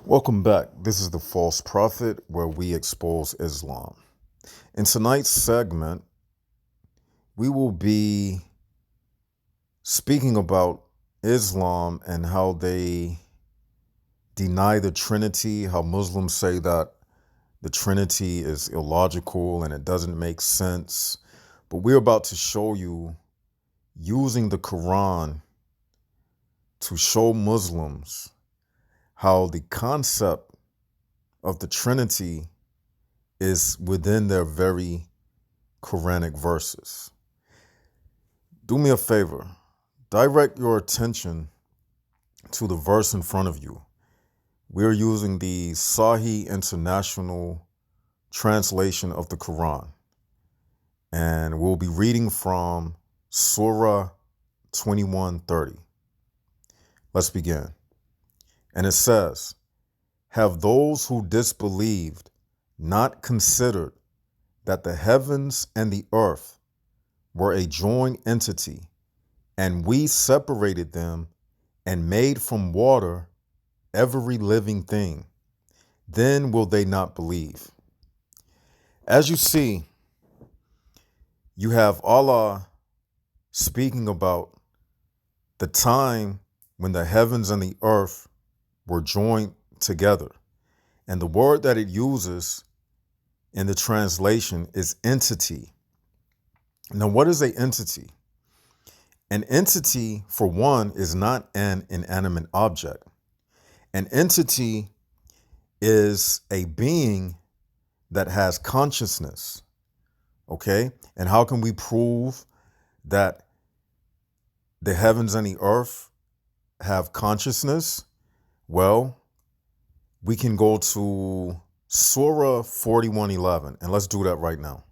Welcome back. This is the False Prophet, where we expose Islam. In tonight's segment, we will be speaking about Islam and how they deny the Trinity, how Muslims say that the Trinity is illogical and it doesn't make sense. But we're about to show you using the Quran to show Muslims how the concept of the Trinity is within their very Quranic verses. Do me a favor, direct your attention to the verse in front of you. We're using the Sahih International translation of the Quran, and we'll be reading from Sura 21:30. Let's begin. And it says, "Have those who disbelieved not considered that the heavens and the earth were a joined entity, and we separated them and made from water every living thing? Then will they not believe?" As you see, you have Allah speaking about the time when the heavens and the earth were joined together. And the word that it uses in the translation is entity. Now, what is an entity? An entity, for one, is not an inanimate object. An entity is a being that has consciousness, okay? And how can we prove that the heavens and the earth have consciousness? Well, we can go to Surah 41:11, and let's do that right now.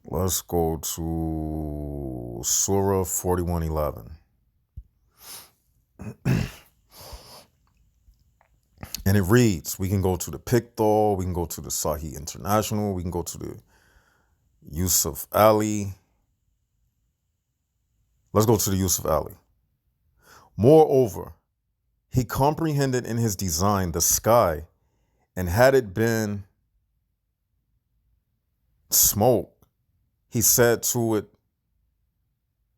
Let's go to Surah 41:11. And it reads, we can go to the Pictol, we can go to the Sahih International, we can go to the Yusuf Ali. Let's go to the Yusuf Ali. "Moreover, he comprehended in his design the sky, and had it been smoke, he said to it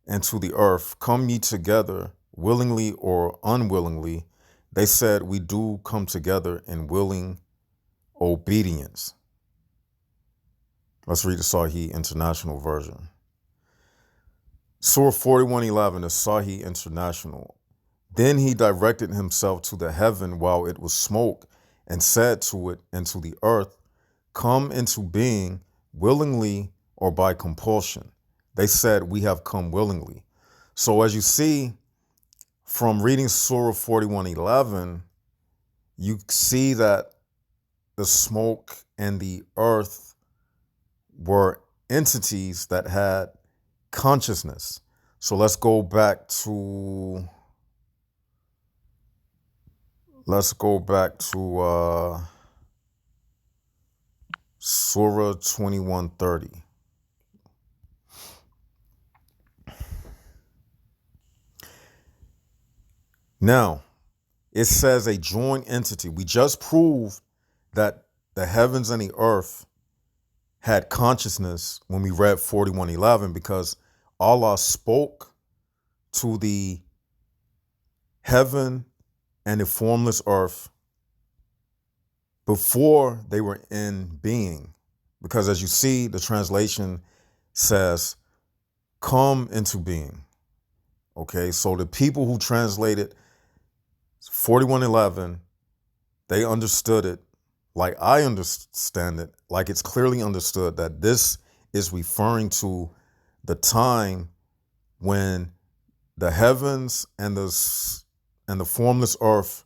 and to the earth, 'Come ye together, willingly or unwillingly.' They said, 'We do come together in willing obedience.'" Let's read the Sahih International version. Surah 41:11, the Sahih International. "Then he directed himself to the heaven while it was smoke, and said to it and to the earth, 'Come into being, willingly or by compulsion.' They said, 'We have come willingly.'" So as you see from reading Surah 41:11, you see that the smoke and the earth were entities that had consciousness. So let's go back to Surah 21:30. Now, it says a joint entity. We just proved that the heavens and the earth had consciousness when we read 41:11, because Allah spoke to the heaven and the formless earth before they were in being. Because as you see, the translation says, "Come into being." Okay, so the people who translated 41:11, they understood it like I understand it, like it's clearly understood that this is referring to the time when the heavens and the formless earth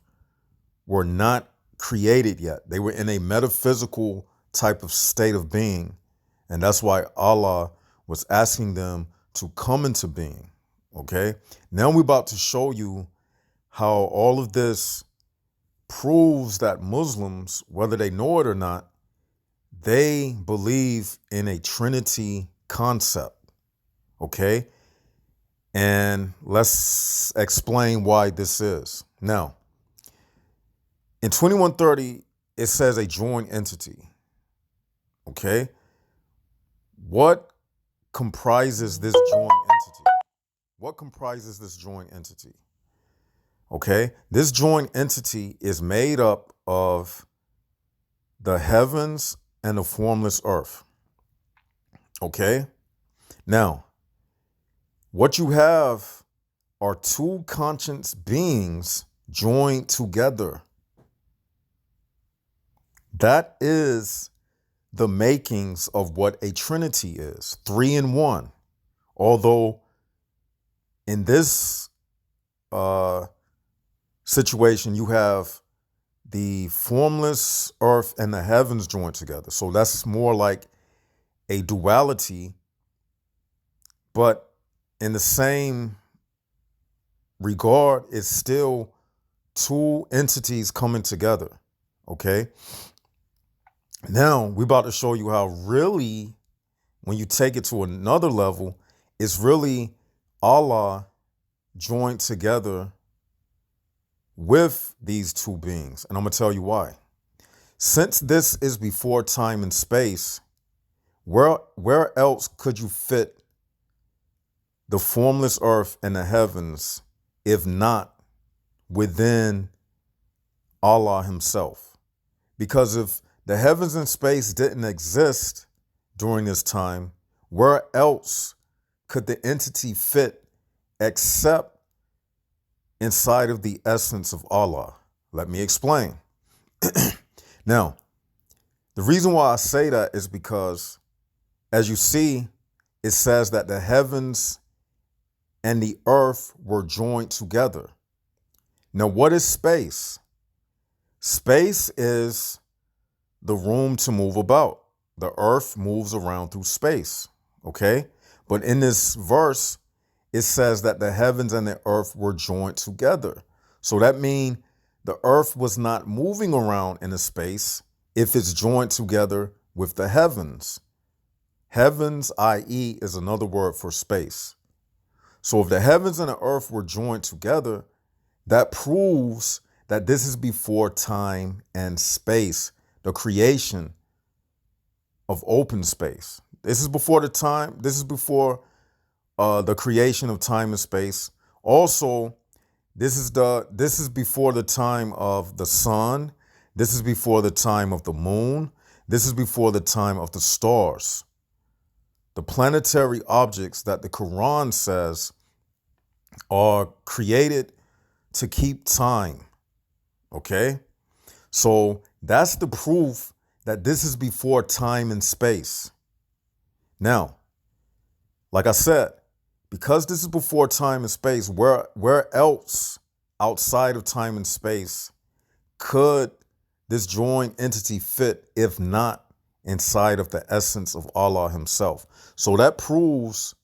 were not created yet. They were in a metaphysical type of state of being, and that's why Allah was asking them to come into being. Okay, now we're about to show you how all of this proves that Muslims, whether they know it or not, they believe in a trinity concept. Okay, And let's explain why this is. Now, in 2130, it says a joint entity. Okay? What comprises this joint entity? What comprises this joint entity? Okay? This joint entity is made up of the heavens and the formless earth. Okay? Now, what you have are two conscious beings joined together. That is the makings of what a trinity is, 3 in 1. Although in this situation, you have the formless earth and the heavens joined together. So that's more like a duality, but in the same regard, it's still two entities coming together. Okay? Now, we're about to show you how really, when you take it to another level, it's really Allah joined together with these two beings. And I'm going to tell you why. Since this is before time and space, where else could you fit the formless earth and the heavens if not within Allah himself? Because if the heavens and space didn't exist during this time, where else could the entity fit except inside of the essence of Allah? Let me explain. Now, the reason why I say that is because, as you see, it says that the heavens and the earth were joined together. Now, what is space? Space is the room to move about. The earth moves around through space, okay? But in this verse, it says that the heavens and the earth were joined together. So that means the earth was not moving around in a space if it's joined together with the heavens. Heavens, i.e., is another word for space. So if the heavens and the earth were joined together, that proves that this is before time and space, the creation of open space. This is before the creation of time and space. Also, this is before the time of the sun. This is before the time of the moon. This is before the time of the stars. The planetary objects that the Quran says are created to keep time. Okay? So that's the proof that this is before time and space. Now, like I said, because this is before time and space, where else outside of time and space could this joined entity fit if not inside of the essence of Allah himself? So that proves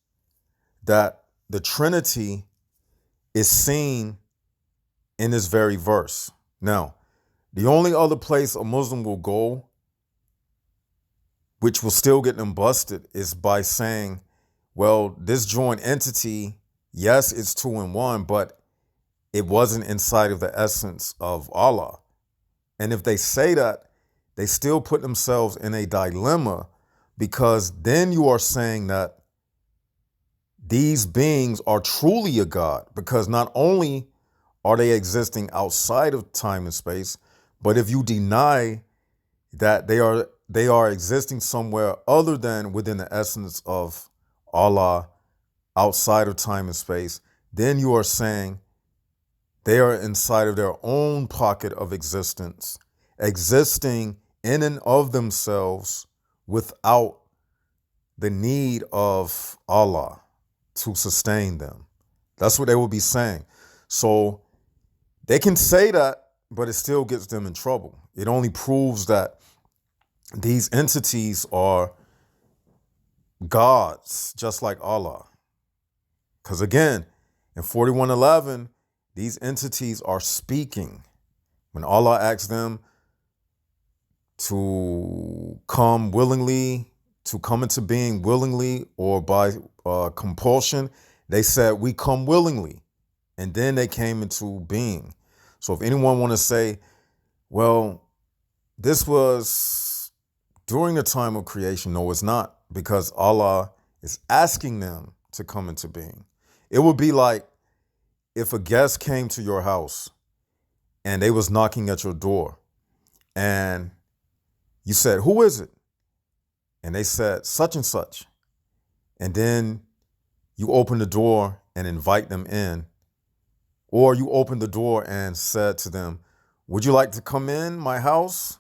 that the Trinity is seen in this very verse. Now, the only other place a Muslim will go, which will still get them busted, is by saying, well, this joint entity, yes, it's 2 in 1, but it wasn't inside of the essence of Allah. And if they say that, they still put themselves in a dilemma, because then you are saying that these beings are truly a God, because not only are they existing outside of time and space, but if you deny that they are existing somewhere other than within the essence of Allah, outside of time and space, then you are saying they are inside of their own pocket of existence, existing in and of themselves without the need of Allah to sustain them. That's what they will be saying. So they can say that, but it still gets them in trouble. It only proves that these entities are gods, just like Allah. Because again, in 41:11, these entities are speaking. When Allah asks them to come willingly, to come into being willingly or by compulsion, They said, we come willingly. And then they came into being. So if anyone want to say, well, this was during the time of creation, no, it's not, because Allah is asking them to come into being. It would be like if a guest came to your house and they was knocking at your door and you said, who is it? And they said, such and such. And then you open the door and invite them in. Or you open the door and said to them, would you like to come in my house?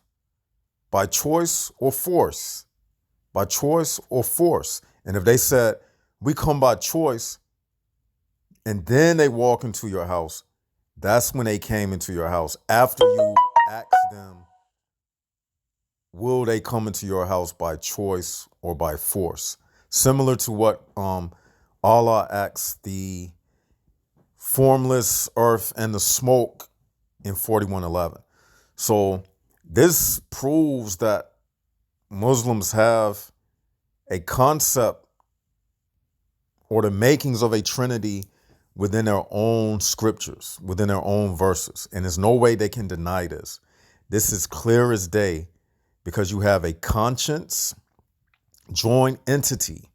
By choice or force? By choice or force? And if they said, we come by choice, and then they walk into your house, that's when they came into your house. After you asked them, will they come into your house by choice or by force? Similar to what Allah asked the formless earth and the smoke in 41:11. So this proves that Muslims have a concept or the makings of a trinity within their own scriptures, within their own verses. And there's no way they can deny this. This is clear as day because you have a conscience joined entity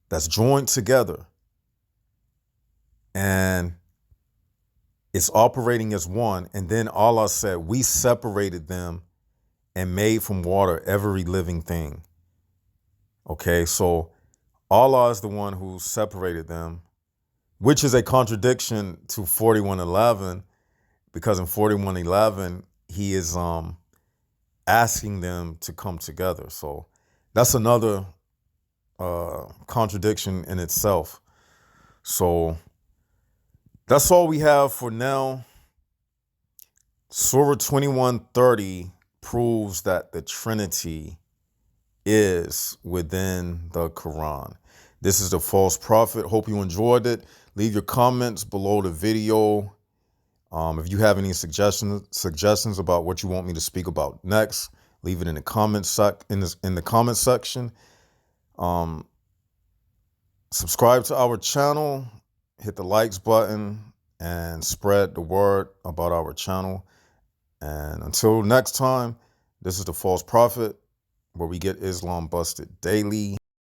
that's joined together and it's operating as one. And then Allah said, we separated them and made from water every living thing. Okay, so Allah is the one who separated them, which is a contradiction to 41:11, because in 41:11, he is asking them to come together. So that's another contradiction in itself. So that's all we have for now. Surah 21:30 proves that the Trinity is within the Quran. This is the false prophet. Hope you enjoyed it. Leave your comments below the video. If you have any suggestions about what you want me to speak about next, leave it in the comment section. Subscribe to our channel, hit the likes button, and spread the word about our channel. And until next time, this is the false prophet, where we get Islam busted daily.